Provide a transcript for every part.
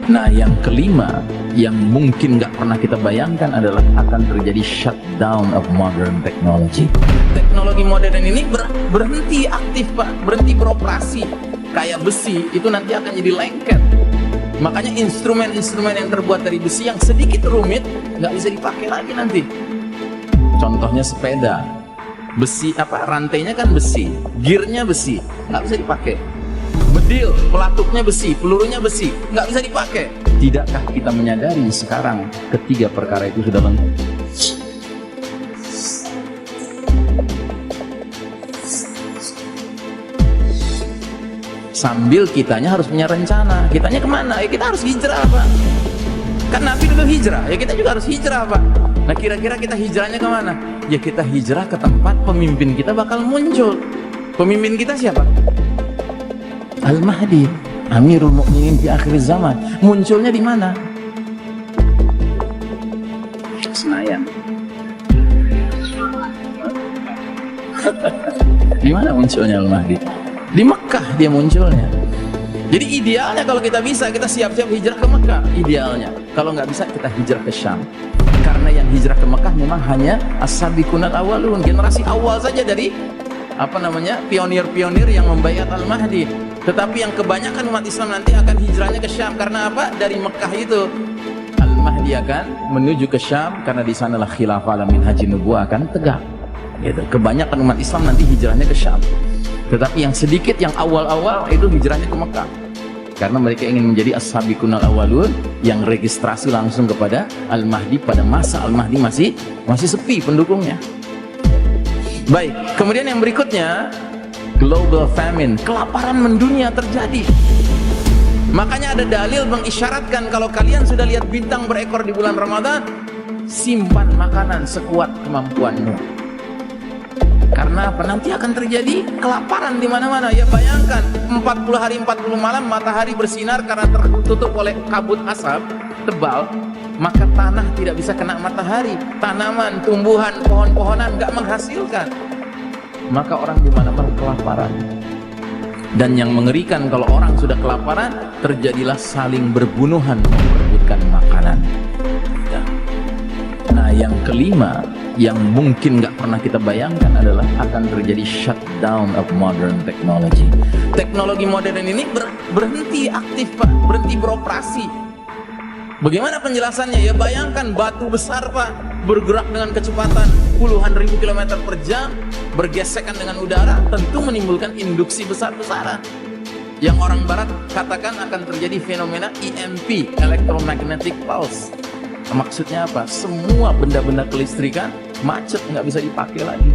Nah, yang kelima yang mungkin nggak pernah kita bayangkan adalah akan terjadi shutdown of modern technology. Teknologi modern ini berhenti aktif, Pak, berhenti beroperasi. Kayak besi itu nanti akan jadi lengket. Makanya instrumen-instrumen yang terbuat dari besi yang sedikit rumit nggak bisa dipakai lagi nanti. Contohnya sepeda, besi rantainya kan besi, gearnya besi, nggak bisa dipakai. Bedil, pelatuknya besi, pelurunya besi, nggak bisa dipakai. Tidakkah kita menyadari sekarang ketiga perkara itu sudah lengkap? Sambil kitanya harus punya rencana. Kitanya kemana? Ya kita harus hijrah, Pak. Kan Nabi dulu hijrah, ya kita juga harus hijrah, Pak. Nah, kira-kira kita hijrahnya kemana? Ya kita hijrah ke tempat pemimpin kita bakal muncul. Pemimpin kita siapa? Al-Mahdi, Amirul Mukminin di akhir zaman. Munculnya di mana? Senayan. Di mana munculnya Al-Mahdi? Di Mekah dia munculnya. Jadi idealnya kalau kita bisa, kita siap-siap hijrah ke Mekah. Idealnya. Kalau nggak bisa, kita hijrah ke Syam. Karena yang hijrah ke Mekah memang hanya as-sabiqunal awwalun, generasi awal saja dari pionir-pionir yang membayat Al-Mahdi. Tetapi yang kebanyakan umat Islam nanti akan hijrahnya ke Syam. Karena apa? Dari Mekah itu Al-Mahdi akan menuju ke Syam, karena di sanalah khilafah ala minhajin nubuwah akan tegak. Gitu. Kebanyakan umat Islam nanti hijrahnya ke Syam. Tetapi yang sedikit, yang awal-awal itu hijrahnya ke Mekah. Karena mereka ingin menjadi as-sabiqunal awwalun yang registrasi langsung kepada Al-Mahdi pada masa Al-Mahdi masih sepi pendukungnya. Baik, kemudian yang berikutnya, global famine, kelaparan mendunia terjadi. Makanya ada dalil mengisyaratkan kalau kalian sudah lihat bintang berekor di bulan Ramadan, simpan makanan sekuat kemampuanmu. Karena apa? Nanti akan terjadi kelaparan di mana-mana. Ya bayangkan, 40 hari 40 malam matahari bersinar karena tertutup oleh kabut asap tebal, maka tanah tidak bisa kena matahari. Tanaman, tumbuhan, pohon-pohonan nggak menghasilkan. Maka orang di mana-mana kelaparan. Dan yang mengerikan, kalau orang sudah kelaparan, terjadilah saling berbunuhan memperebutkan makanan. Nah, yang kelima yang mungkin nggak pernah kita bayangkan adalah akan terjadi shutdown of modern technology. Teknologi modern ini berhenti aktif, Pak, berhenti beroperasi. Bagaimana penjelasannya? Ya bayangkan batu besar, Pak, bergerak dengan kecepatan puluhan ribu kilometer per jam, bergesekan dengan udara, tentu menimbulkan induksi besar-besaran. Yang orang barat katakan akan terjadi fenomena EMP, electromagnetic pulse. Maksudnya apa? Semua benda-benda kelistrikan macet, nggak bisa dipakai lagi.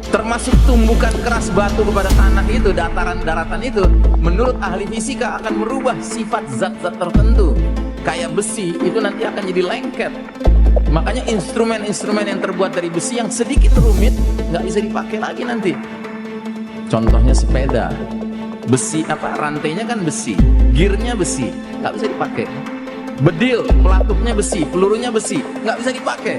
Termasuk tumbukan keras batu kepada tanah itu, dataran-daratan itu, menurut ahli fisika akan merubah sifat zat-zat tertentu. Kayak besi itu nanti akan jadi lengket. Makanya instrumen-instrumen yang terbuat dari besi yang sedikit rumit nggak bisa dipakai lagi nanti. Contohnya sepeda, besi rantainya kan besi, gearnya besi, nggak bisa dipakai. Bedil, pelatuknya besi, pelurunya besi, nggak bisa dipakai.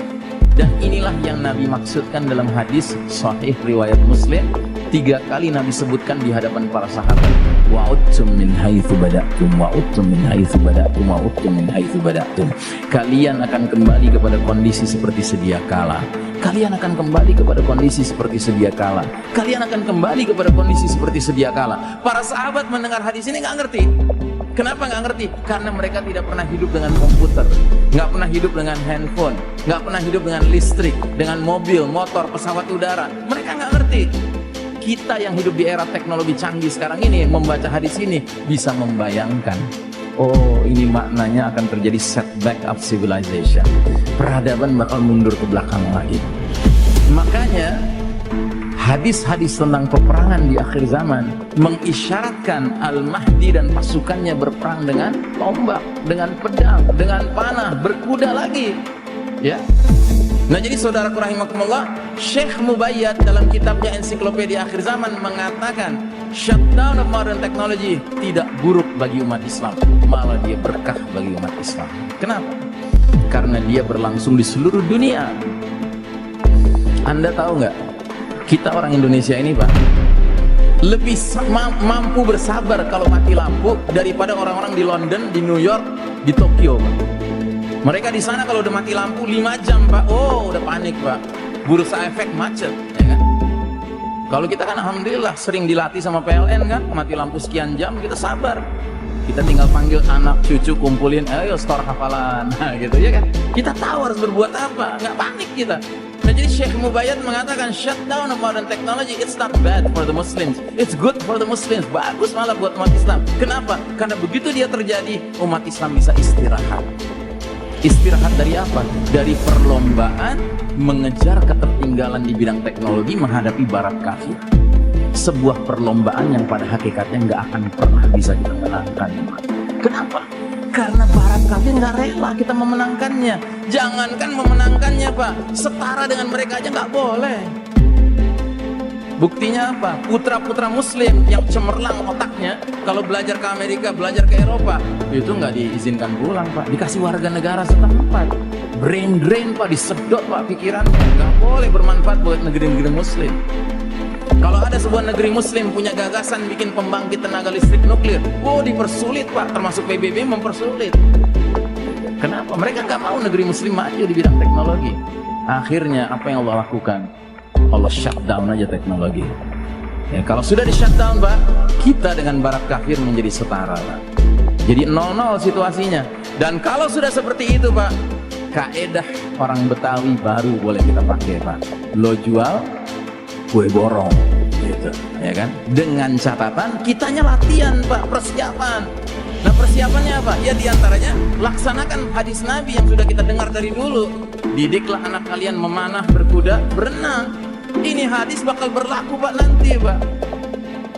Dan inilah yang Nabi maksudkan dalam hadis sahih riwayat Muslim. 3 kali Nabi sebutkan di hadapan para sahabat, wa'udtum min haitsu bada'tum, wa'udtum min haitsu bada'tum, wa'udtum min haitsu bada'tum. Kalian akan kembali kepada kondisi seperti sedia kala. Kalian akan kembali kepada kondisi seperti sedia kala. Kalian akan kembali kepada kondisi seperti sedia kala. Para sahabat mendengar hadis ini nggak ngerti. Kenapa nggak ngerti? Karena mereka tidak pernah hidup dengan komputer, nggak pernah hidup dengan handphone, nggak pernah hidup dengan listrik, dengan mobil, motor, pesawat udara. Mereka nggak ngerti. Kita yang hidup di era teknologi canggih sekarang ini, membaca hadis ini bisa membayangkan, oh ini maknanya akan terjadi setback of civilization. Peradaban bakal mundur ke belakang lagi. Makanya hadis-hadis tentang peperangan di akhir zaman mengisyaratkan Al-Mahdi dan pasukannya berperang dengan tombak, dengan pedang, dengan panah, berkuda lagi. Ya. Nah, jadi saudaraku rahimakumullah, Syekh Mubayyad dalam kitabnya Ensiklopedia Akhir Zaman mengatakan shutdown of modern technology tidak buruk bagi umat Islam, malah dia berkah bagi umat Islam. Kenapa? Karena dia berlangsung di seluruh dunia. Anda tahu nggak? Kita orang Indonesia ini, Pak, lebih mampu bersabar kalau mati lampu daripada orang-orang di London, di New York, di Tokyo, Pak. Mereka di sana kalau udah mati lampu 5 jam, Pak, oh udah panik, Pak. Bursa efek macet, ya kan? Kalau kita kan alhamdulillah sering dilatih sama PLN kan, mati lampu sekian jam kita sabar. Kita tinggal panggil anak cucu, kumpulin, ayo store hafalan, nah, gitu ya kan? Kita tahu harus berbuat apa, nggak panik kita. Nah, jadi Syekh Mubayyad mengatakan shutdown of modern technology, it's not bad for the Muslims, it's good for the Muslims, bagus malah buat umat Islam. Kenapa? Karena begitu dia terjadi, umat Islam bisa istirahat. Istirahat dari apa? Dari perlombaan mengejar ketertinggalan di bidang teknologi menghadapi barat kafir. Sebuah perlombaan yang pada hakikatnya nggak akan pernah bisa kita menangkan. Kenapa? Karena barat kafir nggak rela kita memenangkannya. Jangankan memenangkannya, Pak, setara dengan mereka aja nggak boleh. Buktinya apa? Putra-putra Muslim yang cemerlang otaknya, kalau belajar ke Amerika, belajar ke Eropa, itu nggak diizinkan pulang, Pak. Dikasih warga negara setempat. Brain drain, Pak, disedot, Pak, pikirannya. Nggak boleh bermanfaat buat negeri-negeri Muslim. Kalau ada sebuah negeri Muslim punya gagasan bikin pembangkit tenaga listrik nuklir, oh dipersulit, Pak, termasuk PBB mempersulit. Kenapa? Mereka nggak mau negeri Muslim maju di bidang teknologi. Akhirnya apa yang Allah lakukan? Allah shutdown aja teknologi. Ya, kalau sudah di shutdown, Pak, kita dengan barat kafir menjadi setara, Pak. Jadi 0-0 situasinya. Dan kalau sudah seperti itu, Pak, kaedah orang Betawi baru boleh kita pakai, Pak. Lo jual, gue borong, gitu, ya kan? Dengan catatan kitanya latihan, Pak, persiapan. Nah, persiapannya apa? Ya diantaranya laksanakan hadis Nabi yang sudah kita dengar dari dulu. Didiklah anak kalian memanah, berkuda, berenang. Ini hadis bakal berlaku, Pak, nanti, Pak.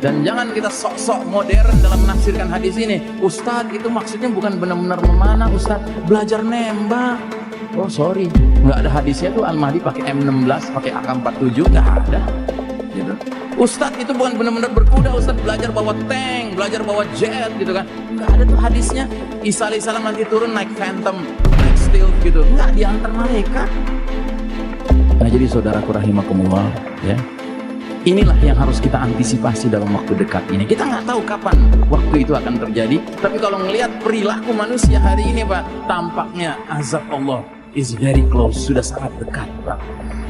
Dan jangan kita sok-sok modern dalam menafsirkan hadis ini. Ustadz, itu maksudnya bukan benar-benar memanah, Ustadz, belajar nembak. Oh sorry, nggak ada hadisnya tuh Al-Mahdi pakai M16, pakai AK-47, nggak ada. Gitu. Ustadz itu bukan benar-benar berkuda, Ustadz belajar bawa tank, belajar bawa jet, gitu kan? Nggak ada tuh hadisnya. Isa alaihissalam nanti turun naik Phantom, naik Stealth, gitu. Nggak diantar malaikat. Nah, jadi saudaraku rahimakumullah, ya. Inilah yang harus kita antisipasi dalam waktu dekat ini. Kita nggak tahu kapan waktu itu akan terjadi. Tapi kalau melihat perilaku manusia hari ini, Pak, tampaknya azab Allah is very close, sudah sangat dekat, Pak.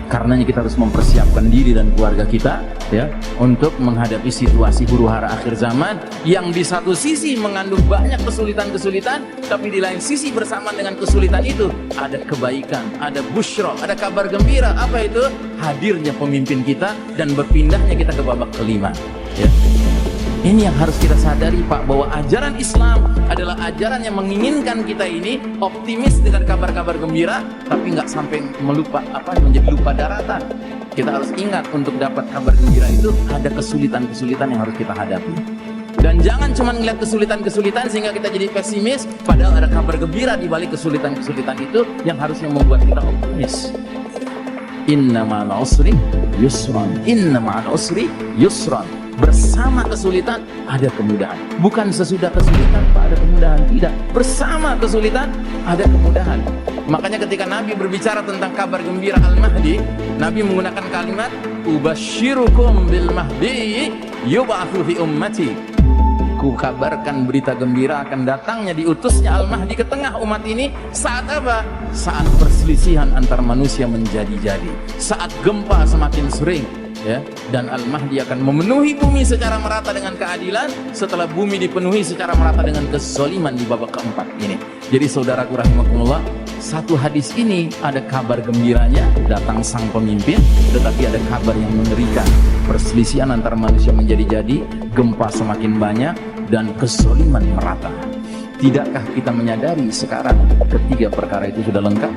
Karenanya kita harus mempersiapkan diri dan keluarga kita, ya, untuk menghadapi situasi huru-hara akhir zaman yang di satu sisi mengandung banyak kesulitan-kesulitan, tapi di lain sisi bersamaan dengan kesulitan itu ada kebaikan, ada busyra, ada kabar gembira. Apa itu? Hadirnya pemimpin kita dan berpindahnya kita ke babak kelima, ya. Ini yang harus kita sadari, Pak, bahwa ajaran Islam adalah ajaran yang menginginkan kita ini optimis dengan kabar-kabar gembira, tapi nggak sampai menjadi lupa daratan. Kita harus ingat untuk dapat kabar gembira itu ada kesulitan-kesulitan yang harus kita hadapi. Dan jangan cuma ngeliat kesulitan-kesulitan sehingga kita jadi pesimis, padahal ada kabar gembira di balik kesulitan-kesulitan itu yang harusnya membuat kita optimis. Inna ma'al usri yusran, inna ma'al usri yusran. Bersama kesulitan ada kemudahan. Bukan sesudah kesulitan, Pak, ada kemudahan. Tidak. Bersama kesulitan ada kemudahan. Makanya ketika Nabi berbicara tentang kabar gembira Al-Mahdi, Nabi menggunakan kalimat ubasyirukum bil mahdi yub'atsu fi ummati. Ku kabarkan berita gembira akan datangnya diutusnya Al-Mahdi ke tengah umat ini. Saat apa? Saat perselisihan antar manusia menjadi-jadi. Saat gempa semakin sering, ya, dan Al-Mahdi akan memenuhi bumi secara merata dengan keadilan setelah bumi dipenuhi secara merata dengan kezaliman di babak keempat ini. Jadi saudaraku rahimakumullah, satu hadis ini ada kabar gembiranya, datang sang pemimpin, tetapi ada kabar yang mengerikan. Perselisihan antar manusia menjadi-jadi, gempa semakin banyak, dan kezaliman merata. Tidakkah kita menyadari sekarang ketiga perkara itu sudah lengkap?